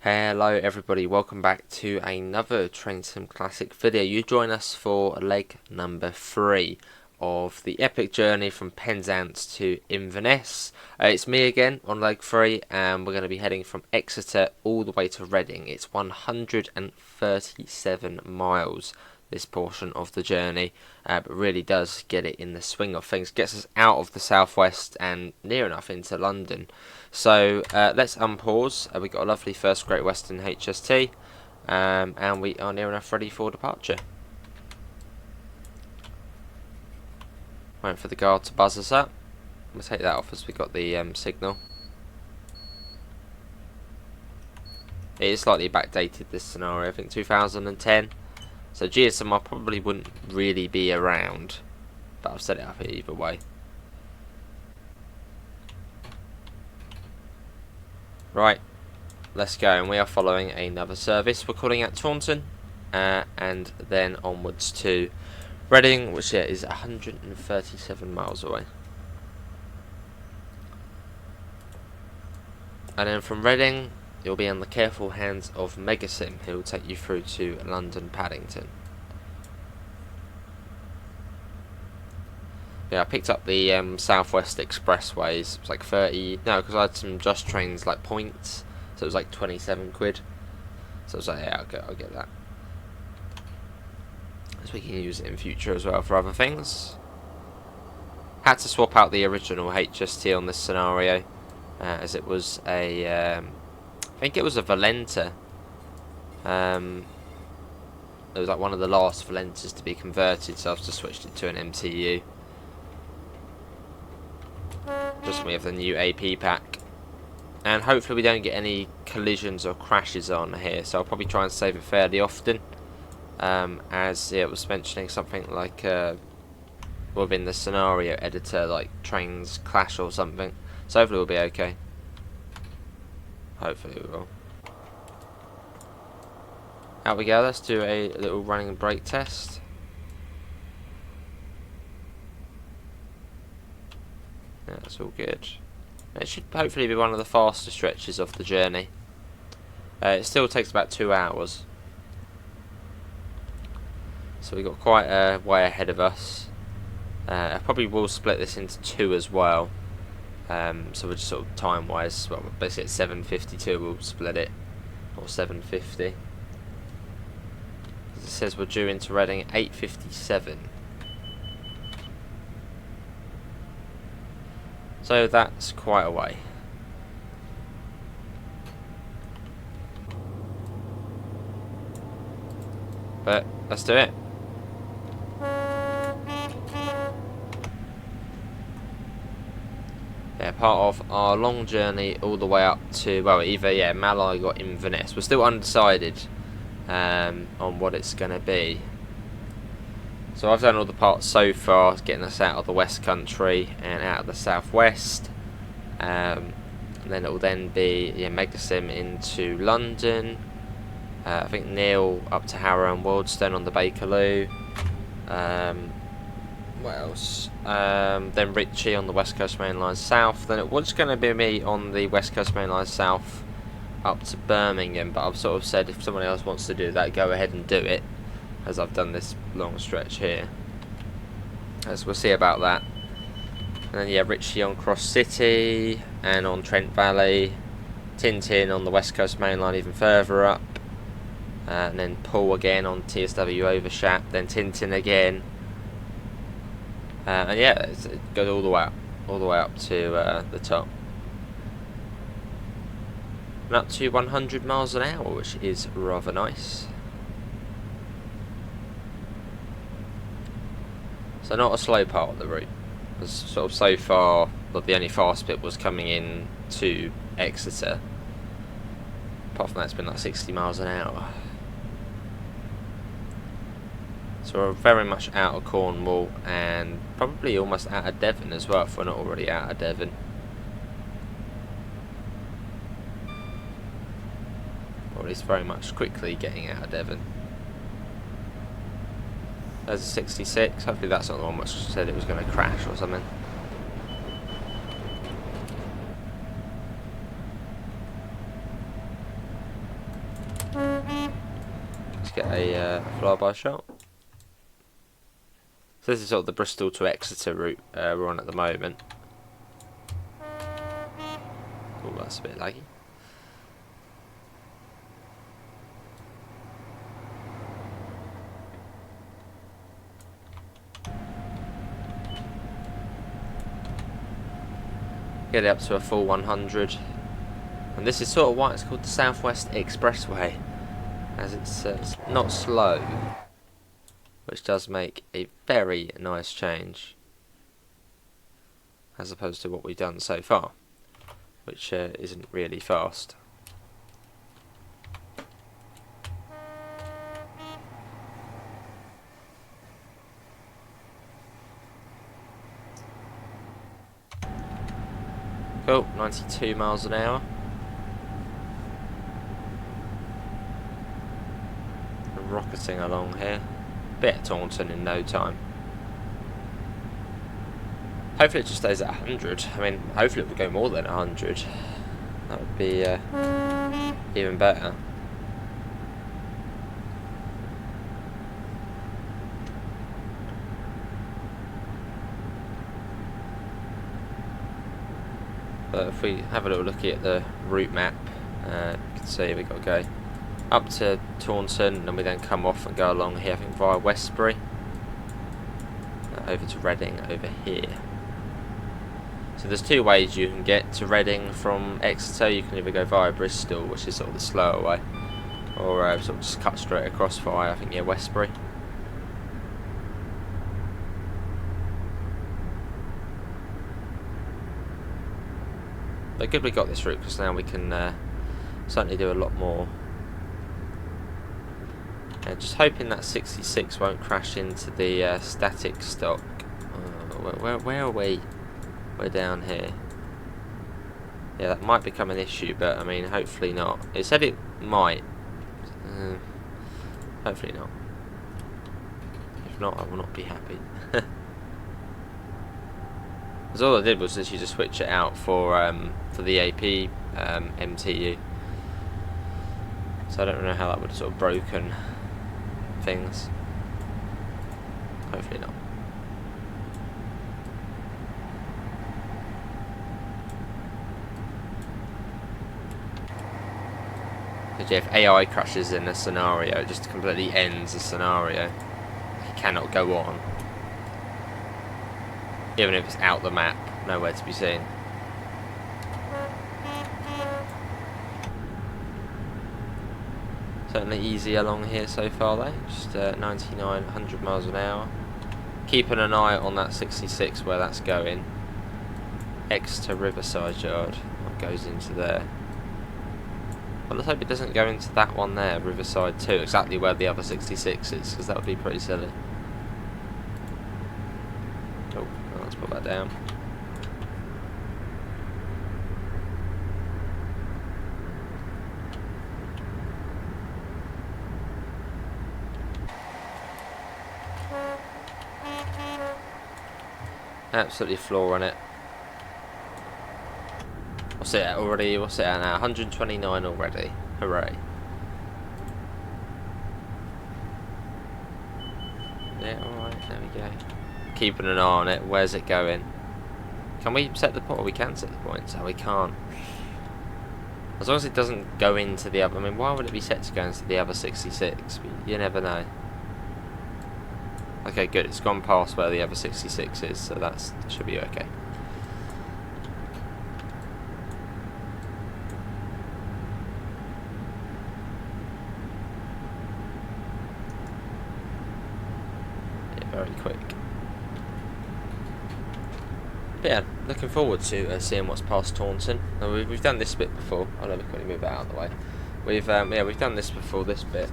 Hello everybody, welcome back to another Train Sim Classic video. You join us for leg number 3 of the epic journey from Penzance to Inverness. It's me again on leg 3 and we're going to be heading from Exeter all the way to Reading. It's 137 miles, this portion of the journey, but really does get it in the swing of things. Gets us out of the southwest and near enough into London. So let's unpause. We've got a lovely first Great Western HST, and we are near enough ready for departure. Waiting for the guard to buzz us up. We'll take that off as we got the signal. It is slightly backdated, this scenario, I think 2010. So GSMR probably wouldn't really be around, but I've set it up here either way. Right, let's go, and we are following another service. We're calling at Taunton, and then onwards to Reading, which is 137 miles away. And then from Reading, you'll be in the careful hands of Megasim, who will take you through to London Paddington. Yeah, I picked up the Southwest Expressways. It was like 30, no, because I had some Just Trains like points, so it was like 27 quid. So I was like, yeah, I'll get that. So we can use it in future as well for other things. Had to swap out the original HST on this scenario, as it was a, I think it was a Valenta. It was like one of the last Valentas to be converted, so I've just switched it to an MTU. Just when we have the new AP pack, and hopefully we don't get any collisions or crashes on here, so I'll probably try and save it fairly often, as it was mentioning something like within the scenario editor, like trains clash or something, so hopefully we'll be okay. Hopefully we will. Out we go. Let's do a little running and brake test. Yeah, that's all good. It should hopefully be one of the faster stretches of the journey. It still takes about 2 hours. So we've got quite a way ahead of us. I probably will split this into 2 as well. So we're just sort of time-wise, well, basically at 7:52 we'll split it. Or 7:50. It says we're due into Reading at 8:57. So that's quite a way. But let's do it. Yeah, part of our long journey all the way up to, well, either, yeah, Mallaig or Inverness. We're still undecided on what it's going to be. So I've done all the parts so far, getting us out of the West Country and out of the Southwest. And then it will then be, yeah, Megasim into London. I think Neil up to Harrow and Waldstone on the Bakerloo. What else? Then Ritchie on the West Coast Main Line South. Then it was going to be me on the West Coast Main Line South up to Birmingham, but I've sort of said if someone else wants to do that, go ahead and do it, as I've done this long stretch here. As we'll see about that. And then, yeah, Ritchie on Cross City and on Trent Valley. Tintin on the West Coast Main Line even further up. And then Poole again on TSW Overshap. Then Tintin again. And yeah, it goes all the way up to the top. And up to 100 miles an hour, which is rather nice. So not a slow part of the route. Because sort of so far, but the only fast bit was coming in to Exeter. Apart from that, it's been like 60 miles an hour. So we're very much out of Cornwall and probably almost out of Devon as well, if we're not already out of Devon. Or at least very much quickly getting out of Devon. There's a 66, hopefully that's not the one which said it was going to crash or something. just get a flyby shot. So this is sort of the Bristol to Exeter route we're on at the moment. Oh, that's a bit laggy. Get it up to a full 100. And this is sort of why it's called the South West Expressway, as it's not slow, which does make a very nice change as opposed to what we've done so far, which isn't really fast. Cool, 92 miles an hour. Rocketing along here. Bit of Taunton in no time. Hopefully it just stays at 100. I mean, hopefully it will go more than 100. That would be even better. But if we have a little look at the route map, you can see we've got to go up to Taunton, and we then come off and go along here, I think via Westbury, over to Reading over here. So there's two ways you can get to Reading from Exeter. You can either go via Bristol, which is sort of the slower way, or sort of just cut straight across via, I think, yeah, Westbury. But good we got this route, because now we can certainly do a lot more. Just hoping that 66 won't crash into the static stock. Where are we? We're down here. Yeah, that might become an issue, but I mean, hopefully not. It said it might. Hopefully not. If not, I will not be happy. Because all I did was literally just switch it out for the AP MTU. So I don't know how that would have sort of broken things. Hopefully not. Because yeah, if AI crashes in a scenario, it just completely ends the scenario. It cannot go on. Even if it's out the map, nowhere to be seen. Certainly easy along here so far though, just 99, 100 miles an hour. Keeping an eye on that 66 where that's going. Exeter Riverside Yard, what goes into there. Well, let's hope it doesn't go into that one there, Riverside 2, exactly where the other 66 is, because that would be pretty silly. Oh, let's put that down. Absolutely flooring it. What's it at already? What's it at now? 129 already. Hooray. Yeah, alright, there we go. Keeping an eye on it. Where's it going? Can we set the point? Oh, we can set the points. Oh, we can't. As long as it doesn't go into the other... I mean, why would it be set to go into the other 66? You never know. Okay, good. It's gone past where the other 66 is, so that should be okay. Yeah, very quick. But yeah, looking forward to seeing what's past Taunton. We've done this bit before. I'll never quickly move it out of the way. We've done this before. This bit.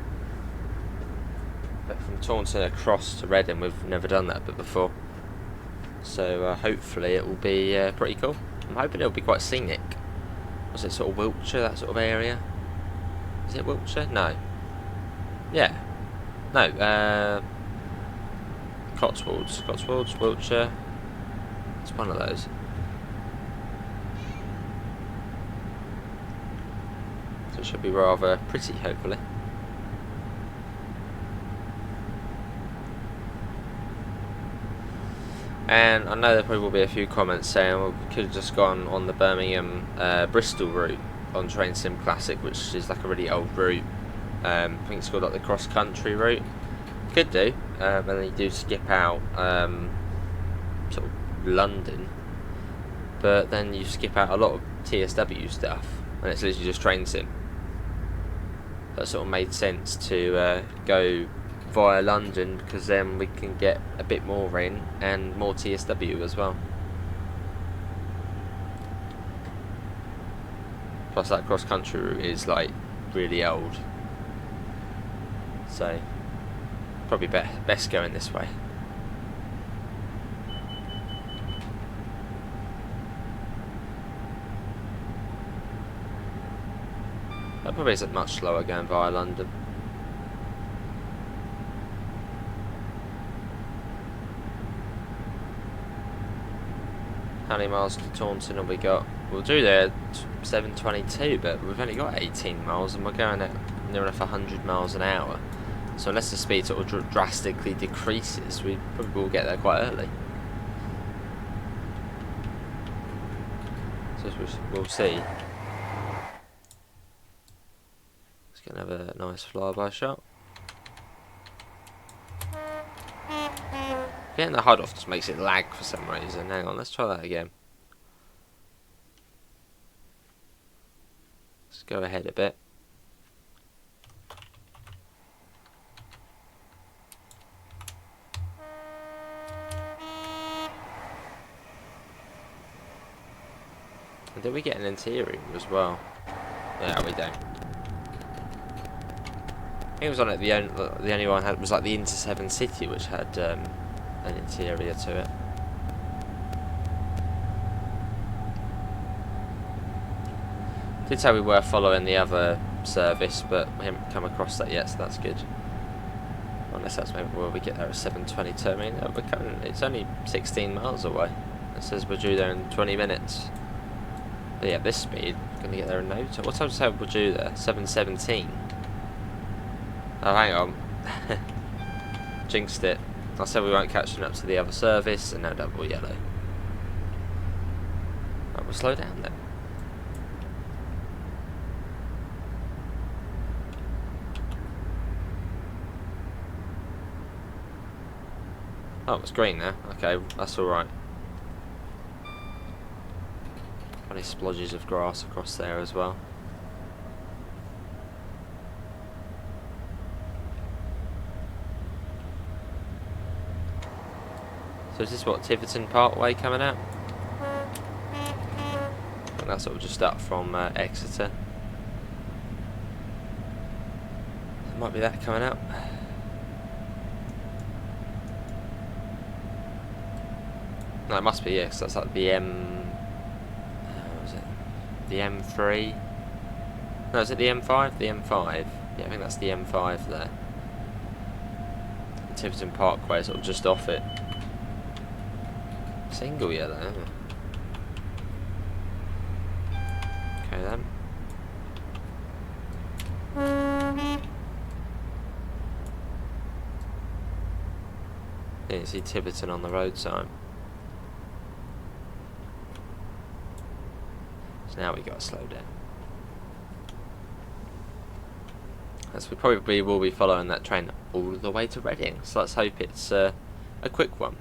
But from Taunton across to Reading, we've never done that bit before. So hopefully it will be pretty cool. I'm hoping it'll be quite scenic. Was it sort of Wiltshire, that sort of area? Is it Wiltshire? No. Yeah. No. Cotswolds, Wiltshire. It's one of those. So it should be rather pretty, hopefully. And I know there probably will be a few comments saying, well, we could have just gone on the Birmingham Bristol route on Train Sim Classic, which is like a really old route. I think it's called like the cross country route. Could do, and then you do skip out sort of London, but then you skip out a lot of TSW stuff, and it's literally just Train Sim. That sort of made sense to go via London, because then we can get a bit more in and more TSW as well. Plus that cross country route is like really old, so probably best going this way. That probably isn't much slower going via London. How many miles to Taunton have we got? We'll do there 722, but we've only got 18 miles and we're going at near enough 100 miles an hour. So unless the speed sort of drastically decreases, we probably will get there quite early. So we'll see. Let's get another nice flyby shot. Getting the HUD off just makes it lag for some reason. Hang on, let's try that again. Let's go ahead a bit. And did we get an interior as well? Yeah, we don't. I think it was on it. The only one had was like the Inter 7 City, which had an interior to it. Did say we were following the other service, but we haven't come across that yet, so that's good. Unless that's maybe where we get there at 7:22. I mean, it's only 16 miles away. It says we're due there in 20 minutes. But yeah, this speed, we're going to get there in no time. What time did I say we're due there? 7:17. Oh, hang on. Jinxed it. I said we weren't catching up to the other service, and now double yellow. Right, we'll slow down then. Oh, it's green now. Okay, that's alright. Funny splodges of grass across there as well. So is this what, Tiverton Parkway coming out? I think that's sort of just up from Exeter. It might be that coming out. No, it must be, yes. That's like the what was it? The M3? No, is it the M5? The M5. Yeah, I think that's the M5 there. Tiverton Parkway, sort of just off it. Single yellow. Okay then. Didn't see Tiverton on the road sign. So now we got to slow down. As we probably will be following that train all the way to Reading. So let's hope it's a quick one.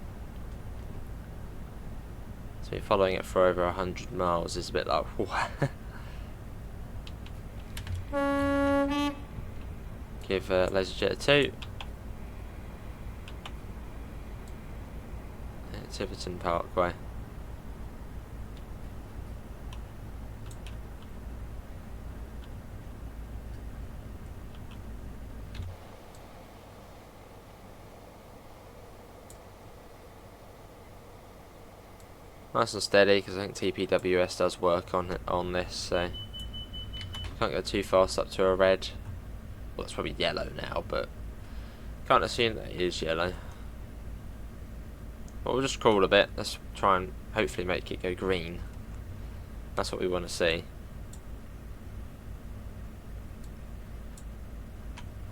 So following it for over 100 miles is a bit like, give LaserJet a 2. Tiverton Parkway. Nice and steady, because I think TPWS does work on this, so can't go too fast up to a red. Well, it's probably yellow now, but can't assume that it is yellow. But we'll just crawl a bit. Let's try and hopefully make it go green. That's what we want to see.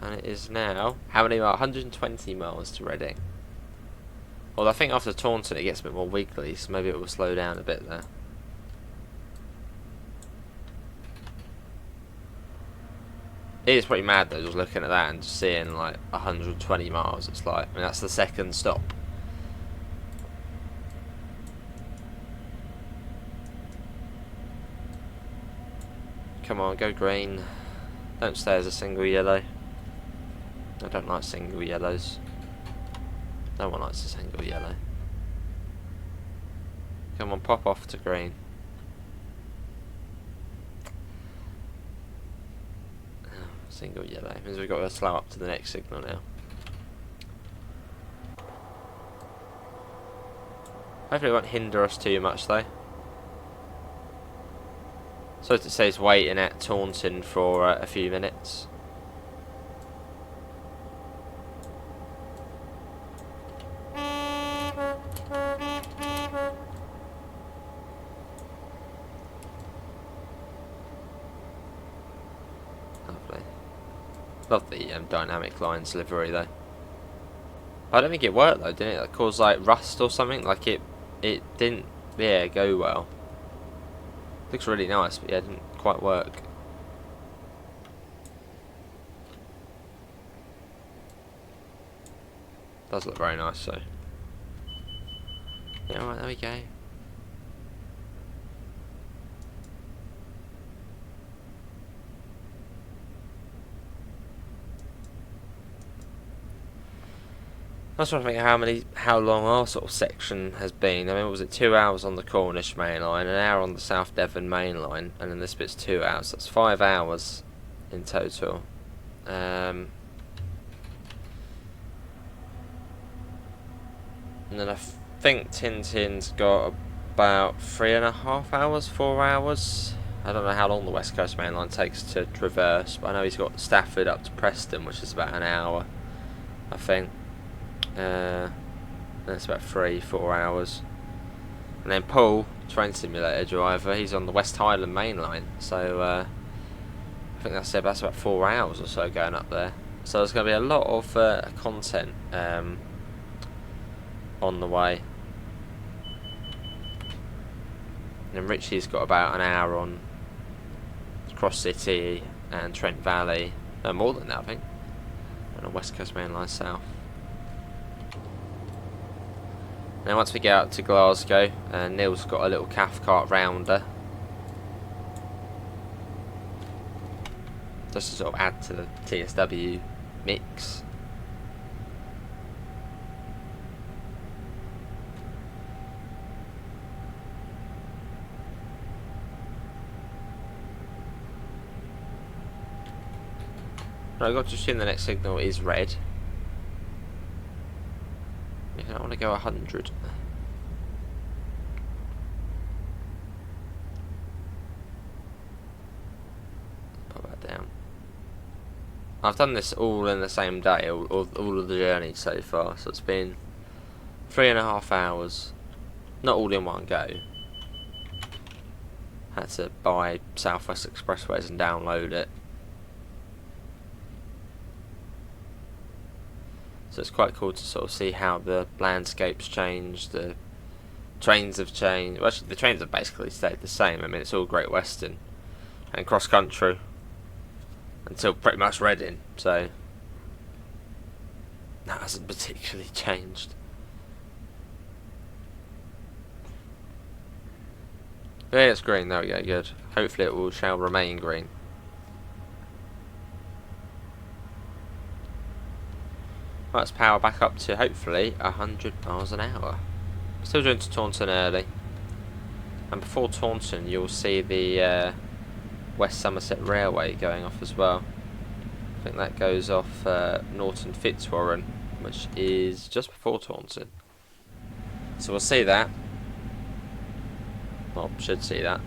And it is now, how many miles? 120 miles to Reading. Well, I think after Taunton it gets a bit more wiggly, so maybe it will slow down a bit there. It is pretty mad though, just looking at that and just seeing like 120 miles. It's like, I mean, that's the second stop. Come on, go green. Don't stay as a single yellow. I don't like single yellows. No one likes a single yellow. Come on, pop off to green. Oh, single yellow. Means we've got to slow up to the next signal now. Hopefully it won't hinder us too much though. So it says waiting at Taunton for a few minutes. Lovely. Love the dynamic lines livery though. I don't think it worked though, didn't it? It caused like rust or something. Like it didn't, yeah, go well. Looks really nice, but yeah, it didn't quite work. Does look very nice, so. Yeah, alright, there we go. I was trying to think how long our sort of section has been. I mean, was it 2 hours on the Cornish main line, an hour on the South Devon main line, and then this bit's 2 hours. That's 5 hours in total. And then I think Tintin's got about 3.5 hours, 4 hours. I don't know how long the West Coast main line takes to traverse, but I know he's got Stafford up to Preston, which is about an hour, I think. That's about 3-4 hours. And then Paul, train simulator driver, he's on the West Highland main line, so I think that's about 4 hours or so going up there. So there's going to be a lot of content on the way. And then Richie's got about an hour on Cross City and Trent Valley, no more than that I think, and on West Coast main line south. Now once we get out to Glasgow, Neil's got a little Cathcart rounder, just to sort of add to the TSW mix. Right, I've got to assume the next signal is red. I want to go 100. Put that down. I've done this all in the same day, all of the journey so far, so it's been 3.5 hours, not all in one go. Had to buy Southwest Expressways and download it. So it's quite cool to sort of see how the landscape's changed, the trains have changed. Well, actually, the trains have basically stayed the same. I mean, it's all Great Western and cross country until pretty much Reading, so that hasn't particularly changed. Yeah, it's green. There we go. Good. Hopefully, it shall remain green. Let's power back up to hopefully 100 miles an hour. Still going to Taunton early, and before Taunton you'll see the West Somerset Railway going off as well. I think that goes off Norton Fitzwarren, which is just before Taunton. So we'll see that. Well, should see that.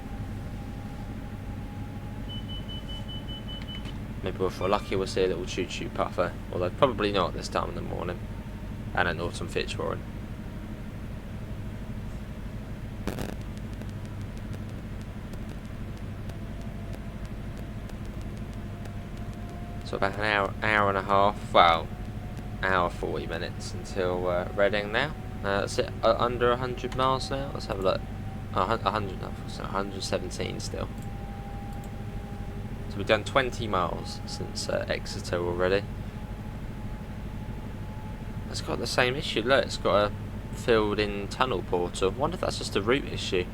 Maybe if we're lucky we'll see a little choo-choo puffer, although probably not this time in the morning. And at Norton Fitzwarren. So about an hour and a half, well, hour 40 minutes until Reading now. That's it, under 100 miles now. Let's have a look. 100, no, so 117 still. So we've done 20 miles since Exeter already. It's got the same issue. Look, it's got a filled-in tunnel portal. I wonder if that's just a route issue,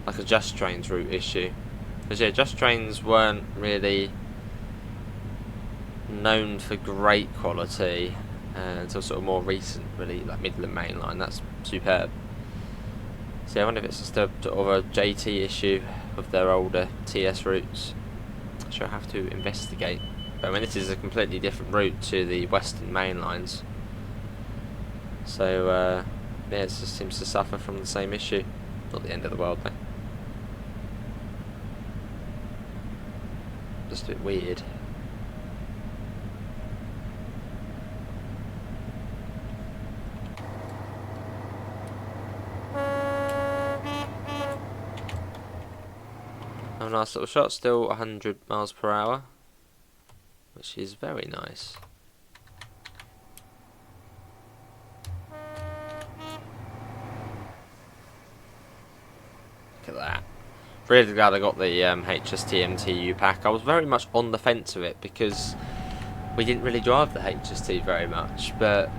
like a Just Trains route issue. Because yeah, Just Trains weren't really known for great quality until sort of more recent, really, like Midland Main Line. That's superb. So yeah, I wonder if it's just a sort of a JT issue of their older TS routes. I shall have to investigate. But I mean, this is a completely different route to the Western Main Lines. So yeah, it just seems to suffer from the same issue. Not the end of the world, though. Just a bit weird. A nice little shot, still 100 miles per hour, which is very nice. Look at that. Really glad I got the HST MTU pack. I was very much on the fence with it because we didn't really drive the HST very much, but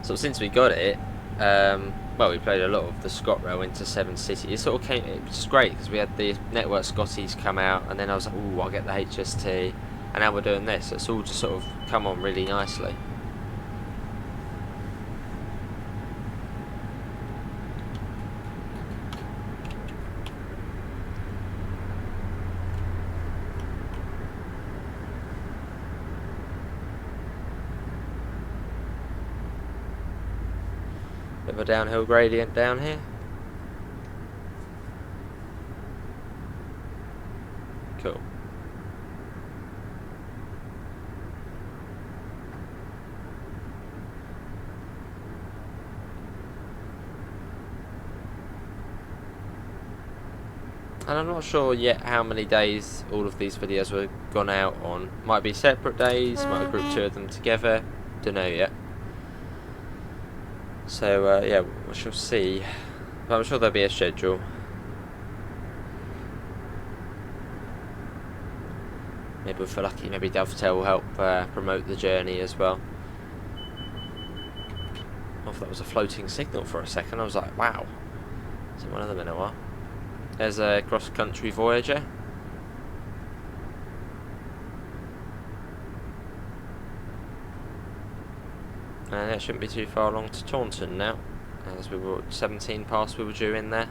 sort of since we got it, well, we played a lot of the ScotRail into 7 City. It sort of came, it was just great because we had the Network Scotties come out, and then I was like, ooh, I'll get the HST, and now we're doing this. It's all just sort of come on really nicely. Bit of a downhill gradient down here. Cool. And I'm not sure yet how many days all of these videos were gone out on. Might be separate days, might have grouped 2 of them together. Don't know yet. So yeah, we shall see. But I'm sure there'll be a schedule. Maybe if we're lucky, maybe Dovetail will help promote the journey as well. I thought that was a floating signal for a second. I was like, wow. Isn't one of them in a while. There's a cross-country Voyager. And it shouldn't be too far along to Taunton now, as we were 17 past we were due in there.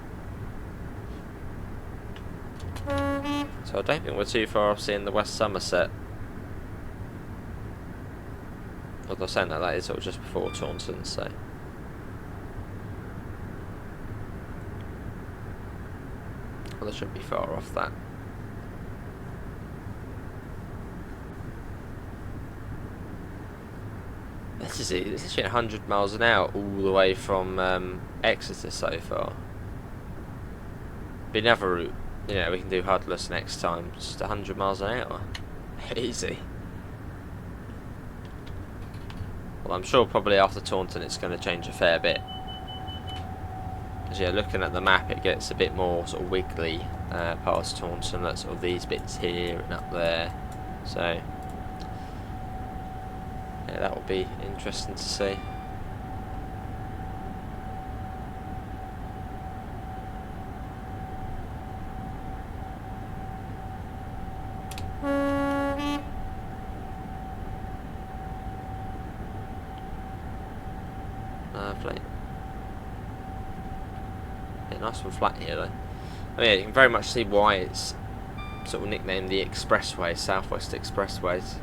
So I don't think we're too far off seeing the West Somerset. Although saying that is sort of just before Taunton, so. Well, they shouldn't be far off that. This is it. This is 100 miles an hour all the way from Exeter so far. Be another route. You know, we can do Hudless next time. Just 100 miles an hour. Easy. Well, I'm sure probably after Taunton it's going to change a fair bit. Because yeah, looking at the map, it gets a bit more sort of wiggly past Taunton. That's sort of these bits here and up there. So yeah, that will be interesting to see. Lovely. Yeah, nice and flat here though. I mean, you can very much see why it's sort of nicknamed the Expressways, Southwest Expressways.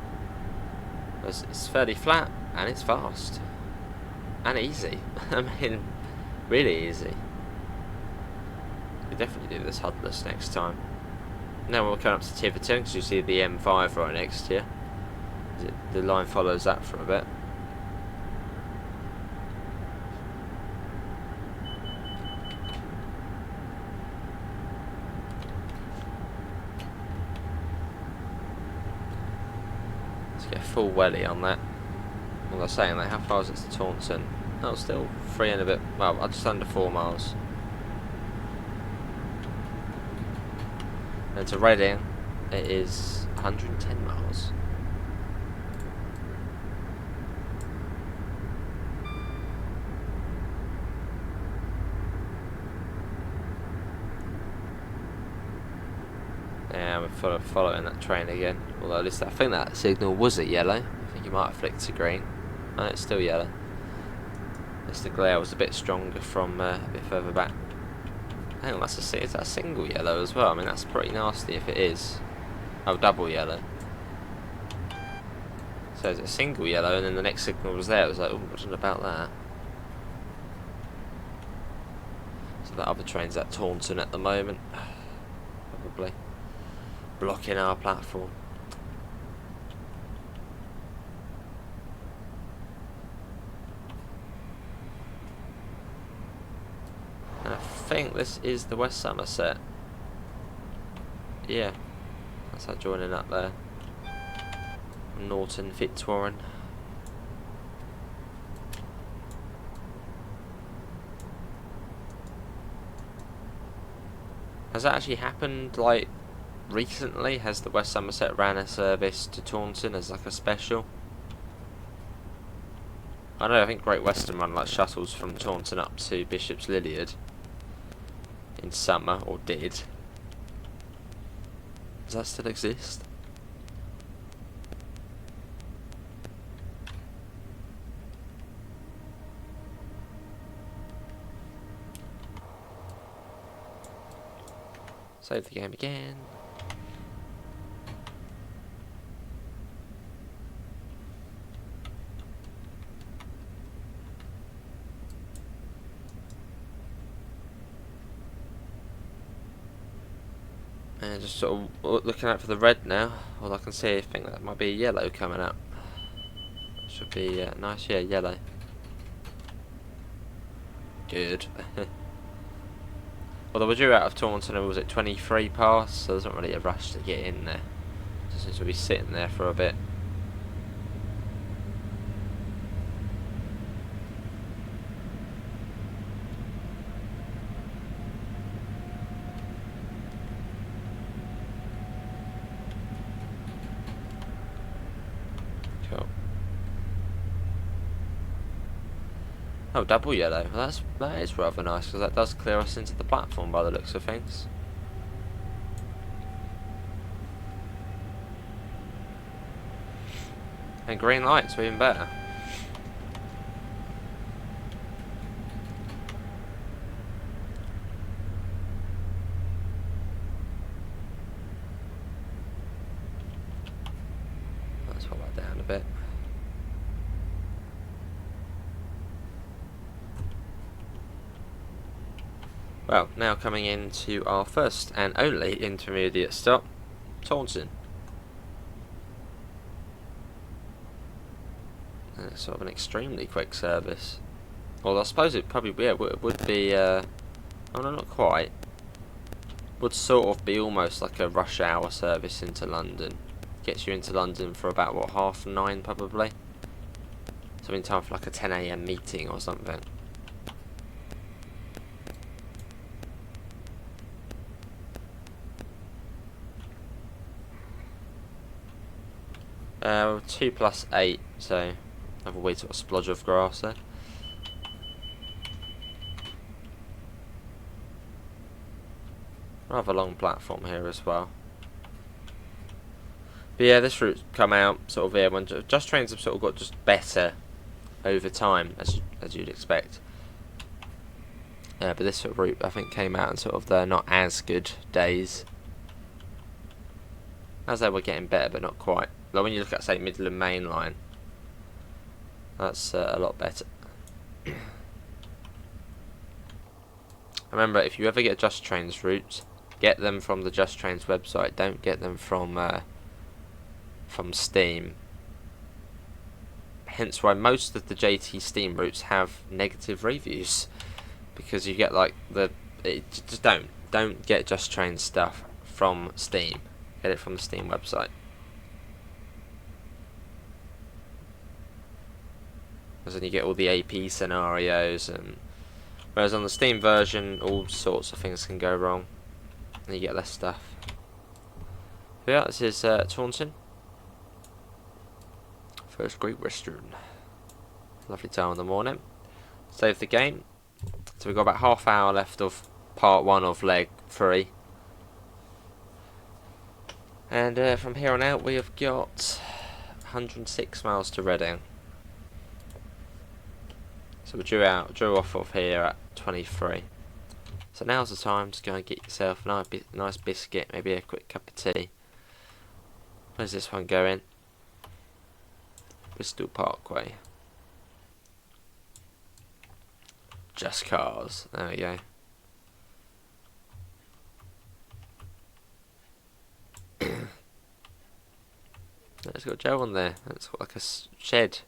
It's fairly flat and it's fast and easy. I mean, really easy. We definitely do this Hudless next time. Now we're coming up to Tiverton because you see the M5 right next to you. The line follows that for a bit. Get a full welly on that. Although was saying, like, how far is it to Taunton? Oh, still 3 and a bit, well, just under 4 miles. And to Reading, it is 110 miles. Yeah, we're following that train again. Although at least I think that signal was at yellow. I think you might have flicked to green. No, it's still yellow. Just the glare was a bit stronger from a bit further back. Hang on, is that a single yellow as well? I mean, that's pretty nasty if it is. Oh, double yellow. So it's a single yellow, and then the next signal was there. It was like, oh, what's about that? So that other train's at Taunton at the moment. Probably. Blocking our platform. And I think this is the West Somerset. Yeah, that's that joining up there. Norton Fitzwarren. Has that actually happened, like, recently? Has the West Somerset ran a service to Taunton as like a special? I know, I think Great Western run like shuttles from Taunton up to Bishop's Lilliard in summer, or did. Does that still exist? Save the game again. And just sort of looking out for the red now. All I can see, I think that might be yellow coming up. Should be nice, yeah, yellow. Good. Although we're due out of Taunton, and was it 23 past? So there's not really a rush to get in there. Just seems to be sitting there for a bit. Cool. Oh, double yellow. Well, that is rather nice, because that does clear us into the platform by the looks of things. And green lights, even better. Let's hold that down a bit. Well, now coming into our first and only intermediate stop, Taunton. And it's sort of an extremely quick service. Well, I suppose it probably would be, oh no, not quite. Would sort of be almost like a rush hour service into London. Gets you into London for about, what, 9:30 probably? So in time for like a 10 AM meeting or something. Uh, 2 + 8, so have a wee sort of splodge of grass there. Rather long platform here as well. But yeah, this route's come out sort of here when just trains have sort of got just better over time, as you'd expect. But this sort of route I think came out in sort of the not as good days, as they were getting better, but not quite. Like when you look at, say, Midland Main Line, that's a lot better. Remember, if you ever get Just Trains routes, get them from the Just Trains website. Don't get them from Steam. Hence why most of the JT Steam routes have negative reviews, because you get like just don't get Just Trains stuff from Steam. Get it from the Steam website. Because then you get all the AP scenarios, and whereas on the Steam version, all sorts of things can go wrong, and you get less stuff. But yeah, this is Taunton. First Greek restaurant. Lovely time in the morning. Save the game. So we've got about half hour left of part 1 of leg 3. And from here on out we have got 106 miles to Reading. So we drew off of here at 23. So now's the time to go and get yourself a nice biscuit, maybe a quick cup of tea. Where's this one going? Bristol Parkway. Just cars. There we go. It's got Joe on there. It's got like a shed.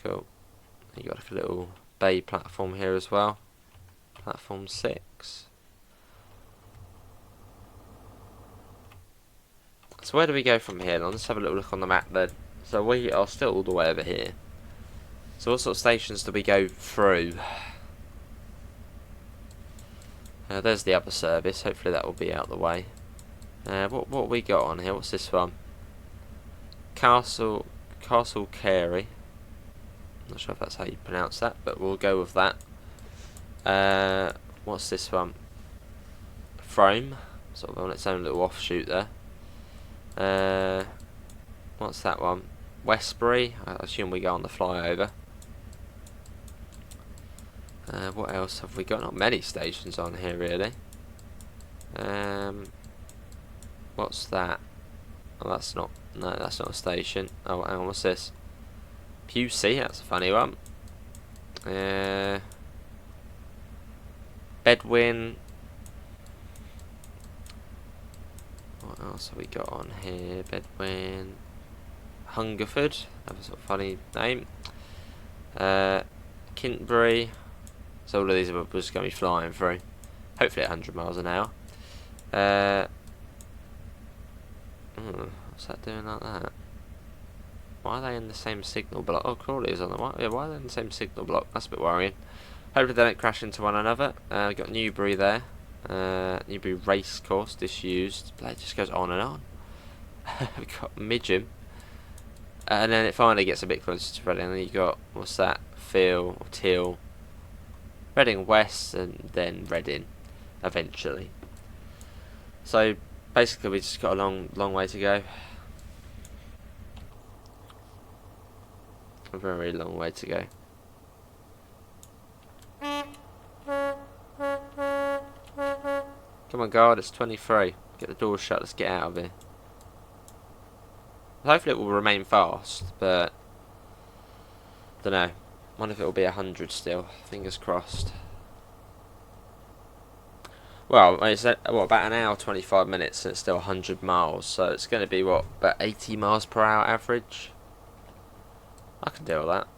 Cool. You got like a little bay platform here as well. Platform 6. So where do we go from here? Let's have a little look on the map then. So we are still all the way over here. So what sort of stations do we go through? There's the other service. Hopefully that will be out of the way. What we got on here? What's this one? Castle Cary. Not sure if that's how you pronounce that, but we'll go with that. What's this one? Frome. Sort of on its own little offshoot there. What's that one? Westbury. I assume we go on the flyover. What else have we got? Not many stations on here really. What's that? Oh, that's not. No, that's not a station. Oh, hang on, what's this? Pewsey. That's a funny one. Bedwin. What else have we got on here? Bedwin. Hungerford. That's a sort of funny name. Kintbury. So all of these are just going to be flying through. Hopefully at 100 miles an hour. What's that doing like that? Why are they in the same signal block? Oh, Crawley's on the why are they in the same signal block? That's a bit worrying. Hopefully they don't crash into one another. We've got Newbury there. Newbury race course disused. It just goes on and on. We've got Midgham. And then it finally gets a bit closer to Reading. And then you got, what's that? Teal. Reading West, and then Reading eventually. So basically we just got a long way to go. A very long way to go. Come on guard, it's 23. Get the doors shut, let's get out of here. Hopefully it will remain fast, but don't know. Wonder if it will be 100 still. Fingers crossed. Well, it's about an hour 25 minutes and it's still 100 miles, so it's going to be what, about 80 miles per hour average. I can deal with that.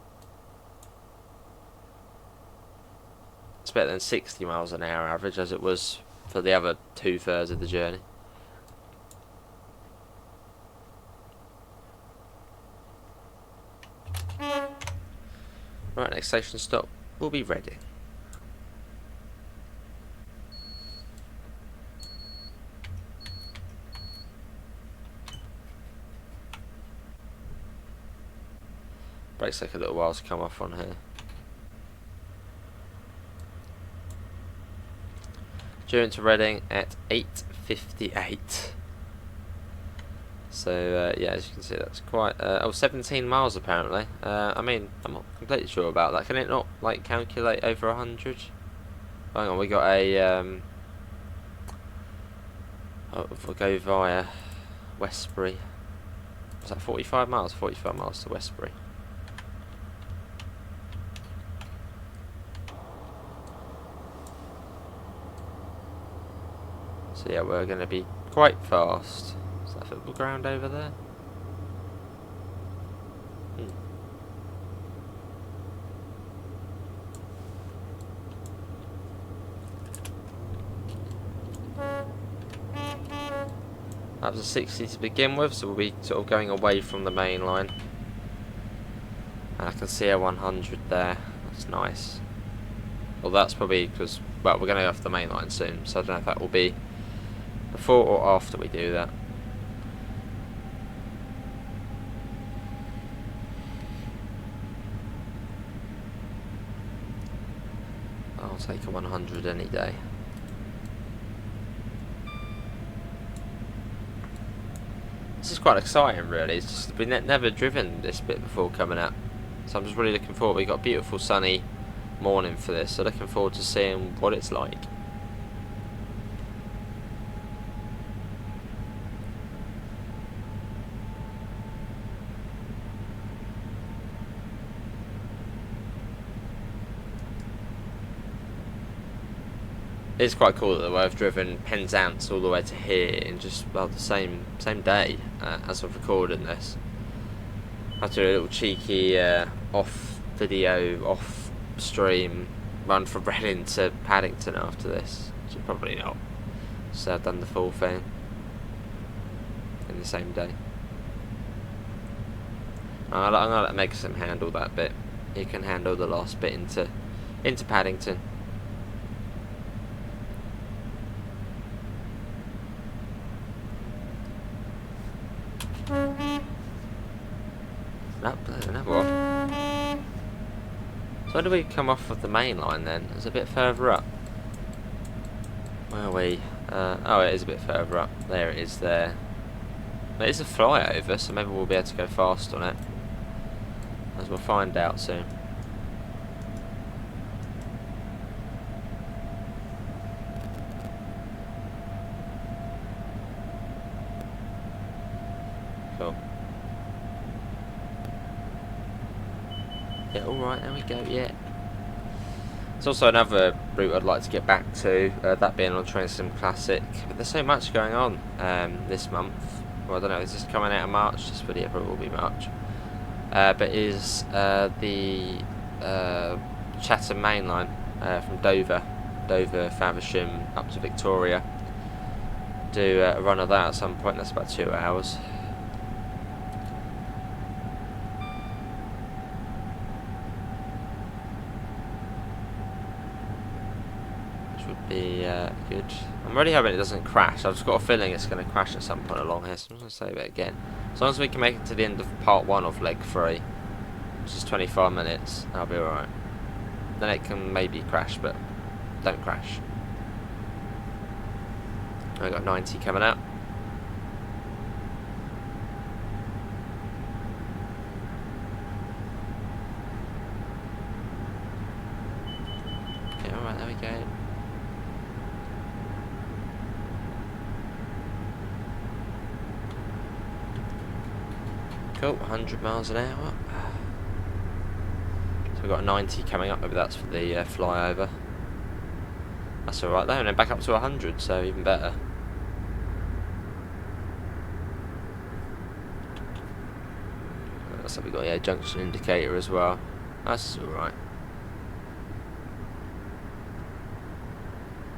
It's better than 60 miles an hour average as it was for the other 2/3 of the journey. Right, next station stop will be Reading. Brakes take a little while to come off on here. Due into Reading at 8:58. So yeah, as you can see, that's quite 17 miles apparently. I mean, I'm not completely sure about that. Can it not like calculate over 100? Hang on, we got a we'll go via Westbury. Was that 45 miles? 45 miles to Westbury. So yeah, we're going to be quite fast. Is that football ground over there? That was a 60 to begin with, so we'll be sort of going away from the main line. And I can see a 100 there. That's nice. Well, that's probably because, well, we're going to go off the main line soon, so I don't know if that will be before or after we do that. I'll take a 100 any day. This is quite exciting, really. It's just we've never driven this bit before coming out, so I'm just really looking forward. We've got a beautiful sunny morning for this, so looking forward to seeing what it's like. It's quite cool that I've driven Penzance all the way to here in just, well, the same day as I've recorded this. I have to do a little cheeky off video, off stream run from Reading to Paddington after this, which is probably not. So I've done the full thing in the same day. I'm gonna let Megson handle that bit. He can handle the last bit into Paddington. Another one. So where do we come off of the main line then? It's a bit further up. Where are we? Oh, it is a bit further up. There it is there. It is a flyover, so maybe we'll be able to go fast on it. As we'll find out soon. Cool. Yeah, alright, there we go, yeah. There's also another route I'd like to get back to, that being on Train Sim Classic. But there's so much going on this month. Well, I don't know, is this coming out of March? This video probably will be March. But is the Chatham Main Line from Dover, Faversham up to Victoria. Do a run of that at some point, that's about 2 hours. Be good. I'm really hoping it doesn't crash. I've just got a feeling it's going to crash at some point along here, so I'm going to save it again. As long as we can make it to the end of part 1 of leg 3, which is 25 minutes, I'll be alright. Then it can maybe crash, but don't crash. I got 90 coming out. Okay, alright, there we go. Cool, 100 miles an hour. So we've got a 90 coming up, maybe that's for the flyover. That's alright though, and then back up to 100, so even better. Looks like we've got a junction indicator as well. That's alright.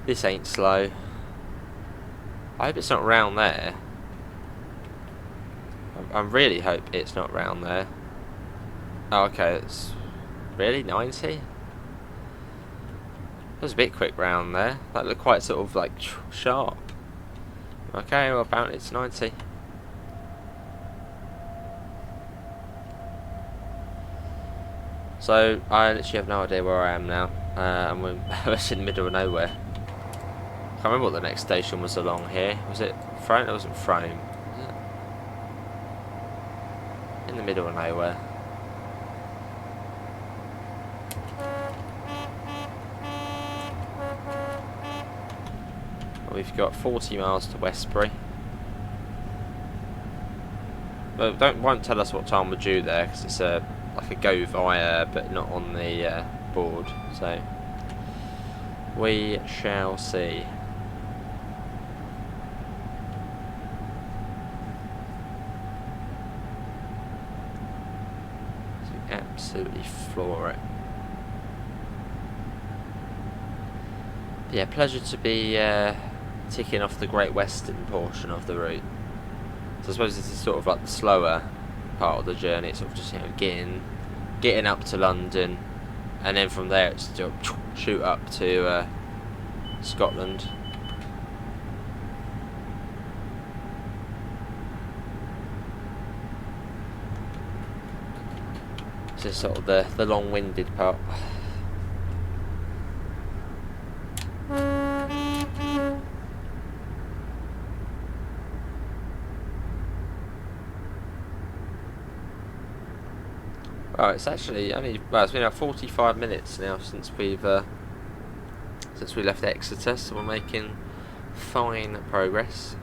This ain't slow. I hope it's not round there. I really hope it's not round there. Oh, okay, it's really 90. It was a bit quick round there. That looked quite sort of like sharp. Okay, well apparently it's 90. So I literally have no idea where I am now. I'm in the middle of nowhere. I can't remember what the next station was along here. Was it Frome? It wasn't Frome. In the middle of nowhere. We've got 40 miles to Westbury. Well, won't tell us what time we're due there because it's like a go via, but not on the board. So we shall see. Absolutely floor it. Yeah, pleasure to be ticking off the Great Western portion of the route. So I suppose this is sort of like the slower part of the journey. It's sort of just, you know, getting up to London, and then from there it's to shoot up to Scotland. This is sort of the long-winded part. Right, it's actually only, well, it's been about 45 minutes now since we left Exeter, so we're making fine progress.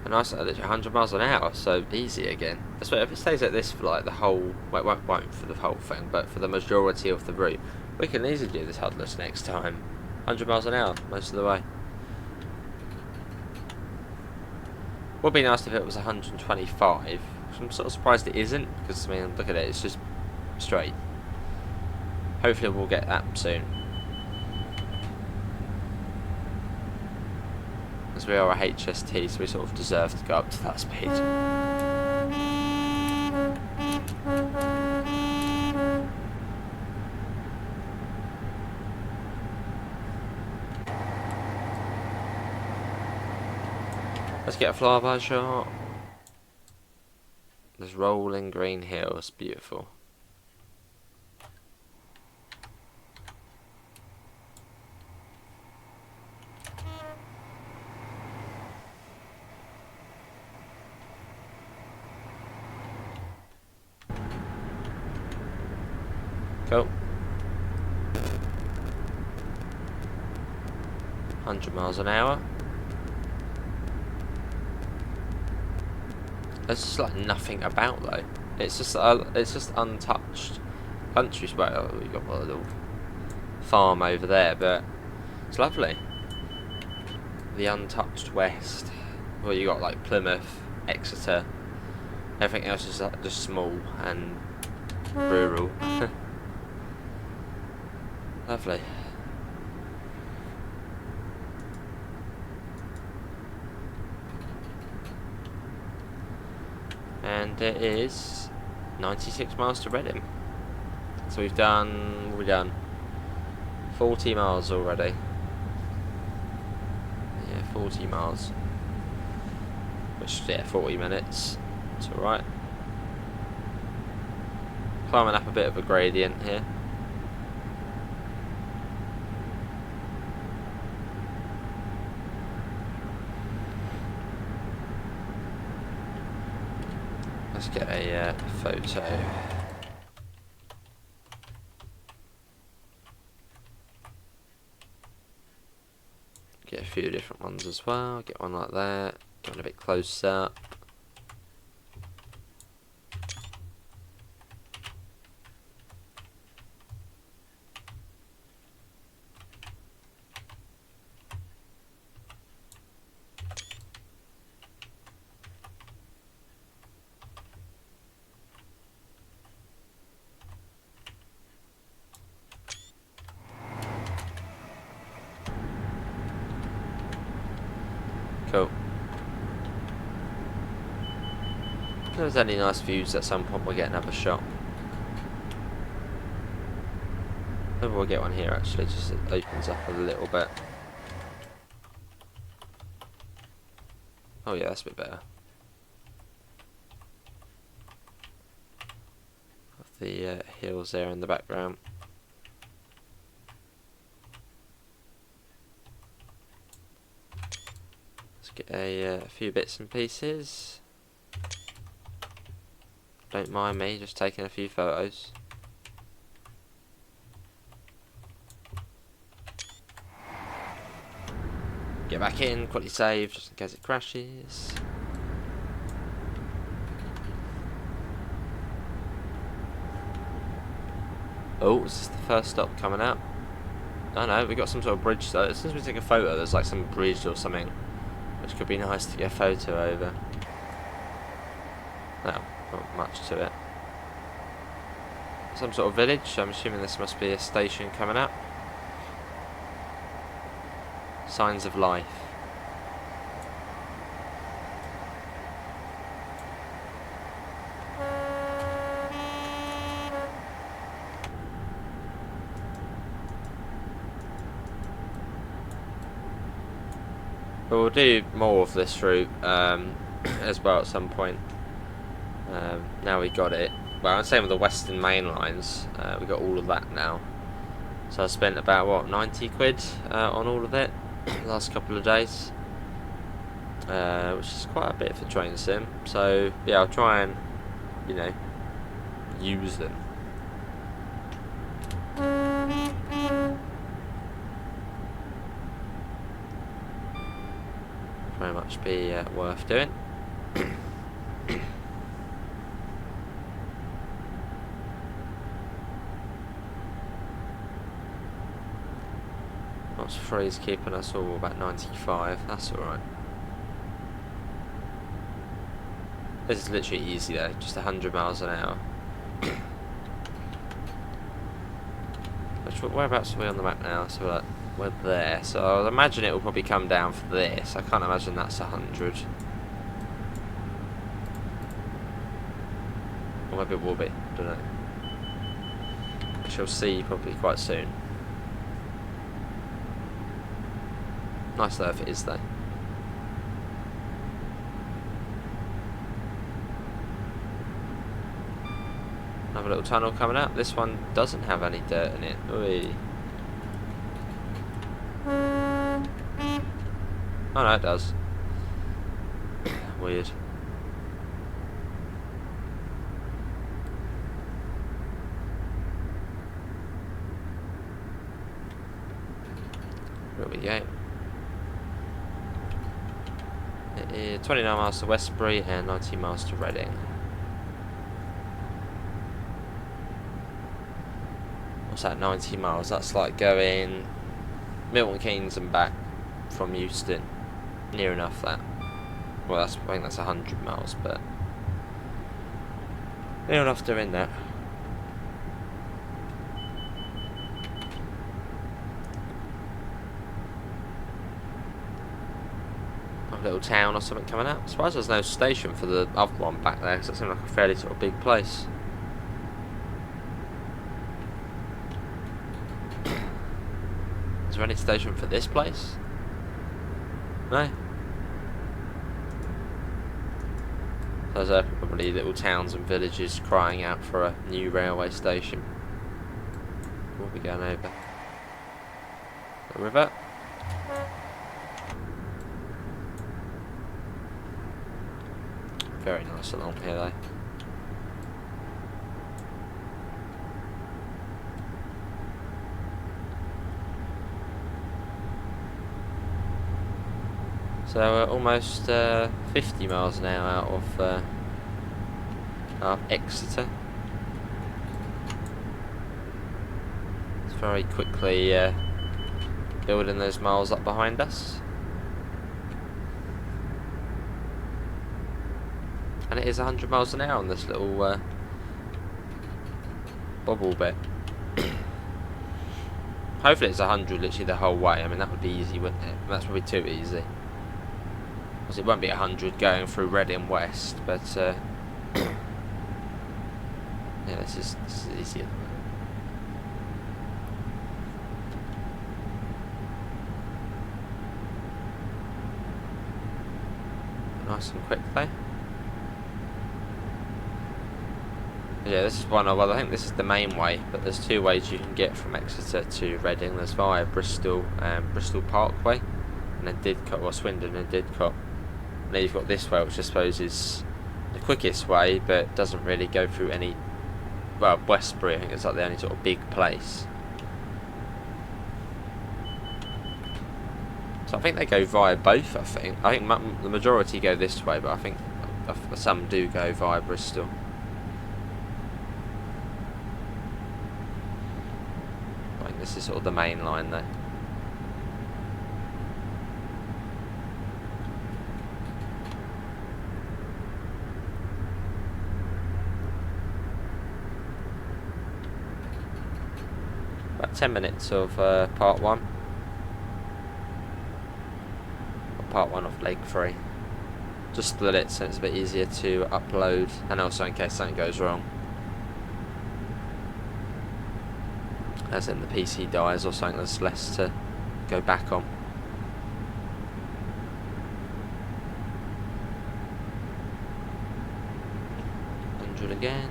A nice 100 miles an hour, so easy again. So if it stays like this for like the whole, well, it won't for the whole thing, but for the majority of the route, we can easily do this hardless next time. 100 miles an hour most of the way. Would be nice if it was 125. I'm sort of surprised it isn't, because I mean, look at it, it's just straight. Hopefully we'll get that soon. As we are a HST, so we sort of deserve to go up to that speed. Let's get a flyby shot. There's rolling green hills, beautiful. Cool. 100 miles an hour. There's just like nothing about though. It's just untouched country. Well, we got a little farm over there, but it's lovely. The untouched west. Well, you got like Plymouth, Exeter. Everything else is like just small and rural. Lovely. And it is 96 miles to Reading. So we've done, 40 miles already. Yeah, 40 miles. Which, yeah, 40 minutes. It's alright. Climbing up a bit of a gradient here. Let's get a photo. Get a few different ones as well. Get one like that. Get one a bit close up. Cool. If there's any nice views at some point, we'll get another shot. Maybe we'll get one here actually, just it opens up a little bit. Oh yeah, that's a bit better. Of the hills there in the background. Get a few bits and pieces. Don't mind me, just taking a few photos. Get back in, quickly save, just in case it crashes. Oh, is this the first stop coming out? Oh no, we got some sort of bridge though. As soon as we take a photo, there's like some bridge or something, which could be nice to get a photo over. No, not much to it. Some sort of village. I'm assuming this must be a station coming up. Signs of life. But we'll do more of this route as well at some point. Now we got it. Well, I'm saying with the Western Main Lines, we got all of that now. So I spent about, what, 90 quid on all of it the last couple of days. Which is quite a bit for train sim. So, yeah, I'll try and, you know, use them. Very much be worth doing. Knots free is keeping us all about 95. That's alright. This is literally easy though, just 100 miles an hour. Whereabouts are we on the map now? So like, we're there. So I'll imagine it will probably come down for this. I can't imagine that's 100. Or maybe it will be. I don't know. We shall see probably quite soon. Nice though if it is though. Another little tunnel coming up. This one doesn't have any dirt in it. Oy. Oh no, it does. Weird. There we go. It is 29 miles to Westbury and 19 miles to Reading. What's that, 90 miles? That's like going Milton Keynes and back from Euston. Near enough that. Well, I think that's 100 miles, but near enough doing that. A little town or something coming out. I'm surprised there's no station for the other one back there, because it seemed like a fairly sort of big place. Is there any station for this place? No? Those are probably little towns and villages crying out for a new railway station. We'll be going over the river. Very nice along here though. So we're almost 50 miles an hour out of Exeter. It's very quickly building those miles up behind us. And it is 100 miles an hour on this little bobble bit. Hopefully it's 100 literally the whole way. I mean, that would be easy, wouldn't it? That's probably too easy. Because it won't be 100 going through Reading West, but yeah, this is easier. Nice and quick though. Yeah, this is one of, well, I think this is the main way, but there's two ways you can get from Exeter to Reading. There's via Bristol, Bristol Parkway, and then Didcot, or Swindon and Didcot. And then you've got this way, which I suppose is the quickest way, but doesn't really go through any, well, Westbury, I think it's like the only sort of big place. So I think they go via both, I think. The majority go this way, but I think some do go via Bristol. This is sort of the main line though. About 10 minutes of part 1. Or part 1 of leg 3. Just split it so it's a bit easier to upload, and also in case something goes wrong. As in the PC dies or something, there's less to go back on. 100 again.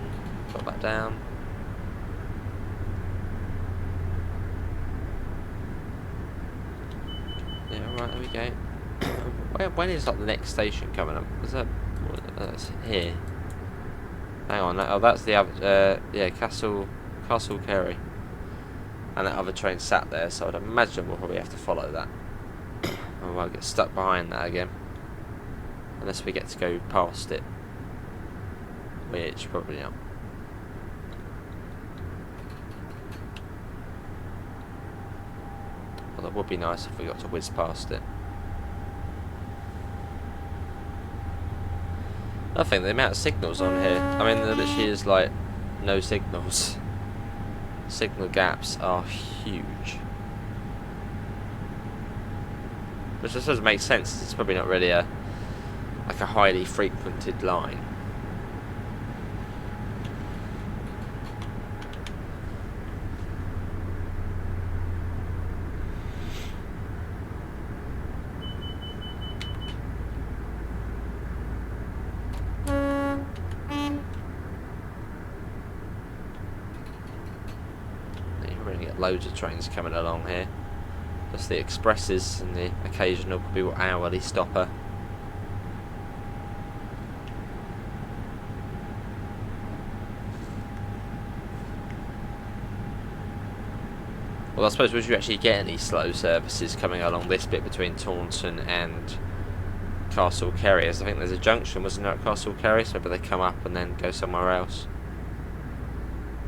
Drop that down. Yeah, right, there we go. When is like the next station coming up? Is that that's here? Hang on, oh that's the other, yeah, Castle Cary. And that other train sat there, so I'd imagine we'll probably have to follow that. Or I'll get stuck behind that again. Unless we get to go past it. Which, probably not. Well, that would be nice if we got to whiz past it. I think the amount of signals on here, I mean there literally is like no signals. Signal gaps are huge. Which just doesn't make sense, it's probably not really a highly frequented line. Loads of trains coming along here. Just the expresses and the occasional probably hourly stopper. Well, I suppose would you actually get any slow services coming along this bit between Taunton and Castle Cary? I think there's a junction, wasn't there, at Castle Cary? So maybe they come up and then go somewhere else.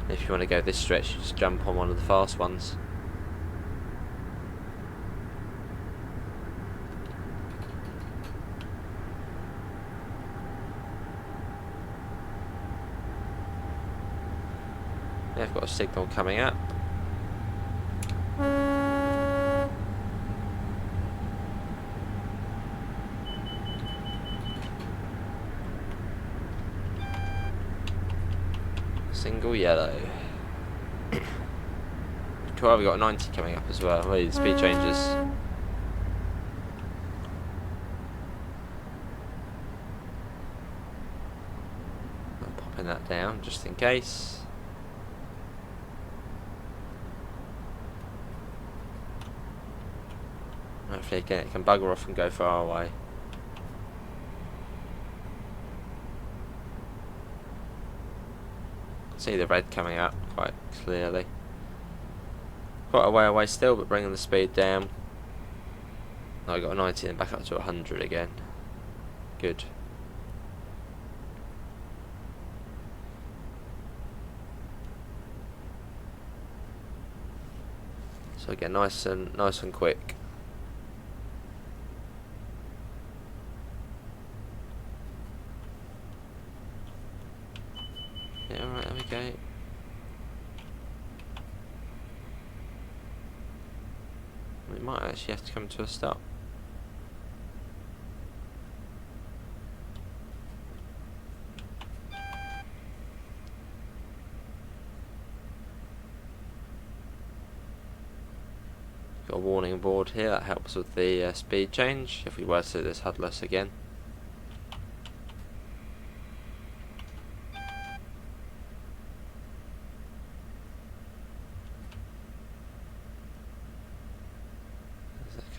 If you want to go this stretch, you just jump on one of the fast ones. Yeah, I've got a signal coming up. Single yellow. Cool, we've got a 90 coming up as well. Oh, the speed changes. I'm popping that down just in case. Hopefully again it can bugger off and go far away. See the red coming up quite clearly. Quite a way away still, but bringing the speed down. I got a 90 and back up to 100 again. Good. So again, nice and quick. Yeah, alright, there we go. We might actually have to come to a stop. Got a warning board here that helps with the speed change if we were to do this HUDless again.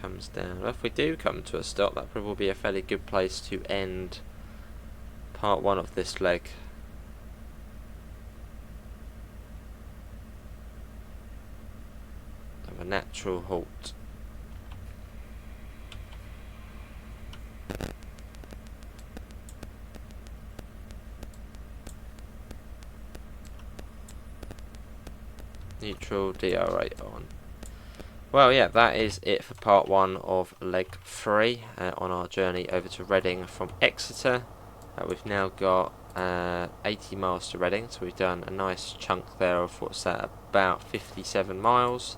Comes down. Well, if we do come to a stop, that probably will be a fairly good place to end part one of this leg. Of a natural halt. Neutral DR8 on. Well, yeah, that is it for part one of leg 3 on our journey over to Reading from Exeter. We've now got 80 miles to Reading, so we've done a nice chunk there of what's that, about 57 miles.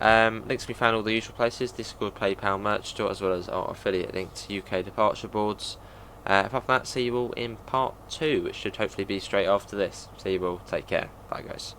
Links can be found all the usual places: Discord, PayPal, merch store, as well as our affiliate link to UK departure boards. Apart from that, see you all in part 2, which should hopefully be straight after this. See you all, take care, bye guys.